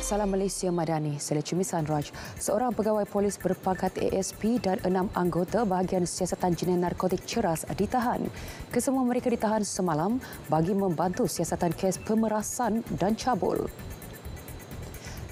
Salam Malaysia Madani, saya Cumi Sanraj. Seorang pegawai polis berpangkat ASP dan 6 anggota bahagian siasatan jenis narkotik ceras ditahan. Kesemua mereka ditahan semalam bagi membantu siasatan kes pemerasan dan cabul.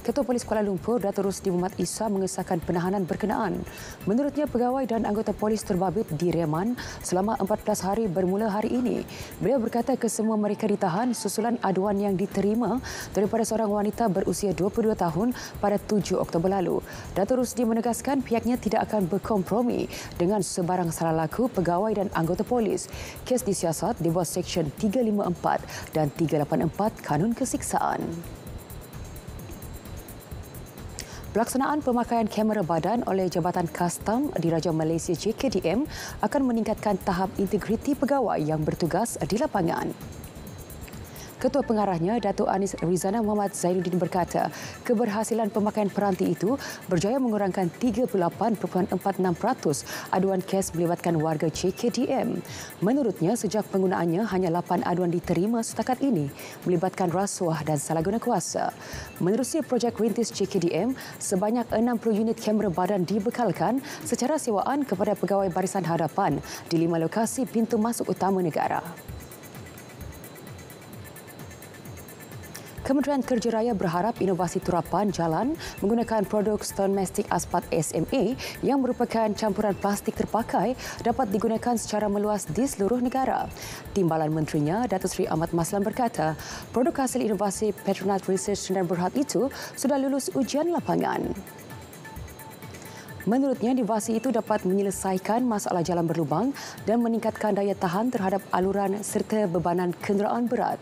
Ketua Polis Kuala Lumpur, Datuk Rusdi Muhammad Isa mengesahkan penahanan berkenaan. Menurutnya, pegawai dan anggota polis terbabit direman selama 14 hari bermula hari ini. Beliau berkata kesemua mereka ditahan susulan aduan yang diterima daripada seorang wanita berusia 22 tahun pada 7 Oktober lalu. Datuk Rusdi menegaskan pihaknya tidak akan berkompromi dengan sebarang salah laku pegawai dan anggota polis. Kes disiasat di bawah Seksyen 354 dan 384 Kanun Kesiksaan. Pelaksanaan pemakaian kamera badan oleh Jabatan Kastam Diraja Malaysia JKDM akan meningkatkan tahap integriti pegawai yang bertugas di lapangan. Ketua Pengarahnya, Datuk Anis Rizana Muhammad Zainuddin berkata, keberhasilan pemakaian peranti itu berjaya mengurangkan 38.46% aduan kes melibatkan warga JKDM. Menurutnya, sejak penggunaannya hanya 8 aduan diterima setakat ini melibatkan rasuah dan salah guna kuasa. Menerusi projek rintis JKDM, sebanyak 60 unit kamera badan dibekalkan secara sewaan kepada pegawai barisan hadapan di 5 lokasi pintu masuk utama negara. Kementerian Kerja Raya berharap inovasi turapan jalan menggunakan produk stone mastic aspat SMA yang merupakan campuran plastik terpakai dapat digunakan secara meluas di seluruh negara. Timbalan Menterinya, Datuk Seri Ahmad Maslan berkata, produk hasil inovasi Petronas Research Sdn Bhd itu sudah lulus ujian lapangan. Menurutnya, inovasi itu dapat menyelesaikan masalah jalan berlubang dan meningkatkan daya tahan terhadap aluran serta bebanan kenderaan berat.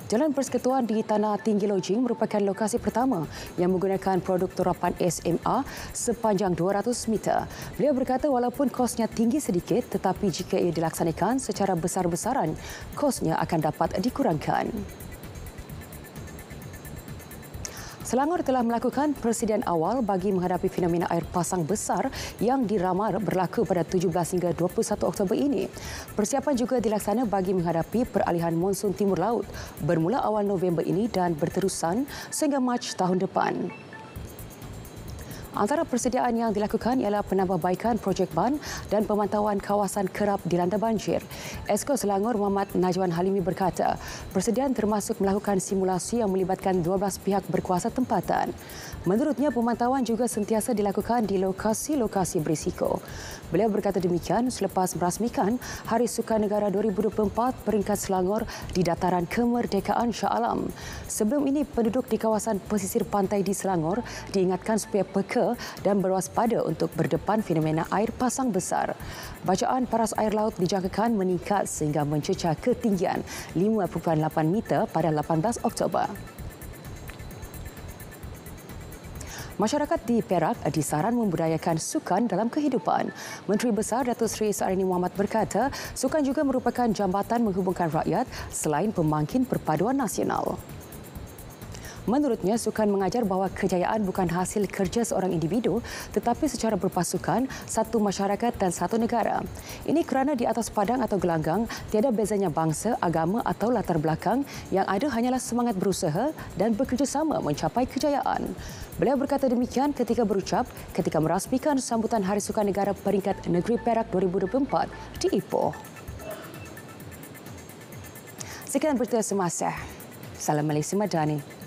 Jalan Persekutuan di Tanah Tinggi Lojing merupakan lokasi pertama yang menggunakan produk turapan SMA sepanjang 200 meter. Beliau berkata walaupun kosnya tinggi sedikit, tetapi jika ia dilaksanakan secara besar-besaran, kosnya akan dapat dikurangkan. Selangor telah melakukan persediaan awal bagi menghadapi fenomena air pasang besar yang diramar berlaku pada 17 hingga 21 Oktober ini. Persiapan juga dilaksana bagi menghadapi peralihan monsun timur laut bermula awal November ini dan berterusan sehingga Mac tahun depan. Antara persediaan yang dilakukan ialah penambahbaikan projek ban dan pemantauan kawasan kerap dilanda banjir. Esko Selangor Muhammad Najwan Halimi berkata, persediaan termasuk melakukan simulasi yang melibatkan 12 pihak berkuasa tempatan. Menurutnya, pemantauan juga sentiasa dilakukan di lokasi-lokasi berisiko. Beliau berkata demikian selepas merasmikan Hari Sukan Negara 2024 peringkat Selangor di dataran kemerdekaan Shah Alam. Sebelum ini, penduduk di kawasan pesisir pantai di Selangor diingatkan supaya peka dan berwaspada untuk berdepan fenomena air pasang besar. Bacaan paras air laut dijangkakan meningkat sehingga mencecah ketinggian 5.8 meter pada 18 Oktober. Masyarakat di Perak disaran membudayakan sukan dalam kehidupan. Menteri Besar Datuk Seri Saarini Muhammad berkata, sukan juga merupakan jambatan menghubungkan rakyat selain pemangkin perpaduan nasional. Menurutnya, sukan mengajar bahawa kejayaan bukan hasil kerja seorang individu tetapi secara berpasukan, satu masyarakat dan satu negara. Ini kerana di atas padang atau gelanggang, tiada bezanya bangsa, agama atau latar belakang, yang ada hanyalah semangat berusaha dan bekerjasama mencapai kejayaan. Beliau berkata demikian ketika merasmikan sambutan Hari Sukan Negara peringkat Negeri Perak 2024 di Ipoh. Sekian berita semasa. Salam Malaysia Madani.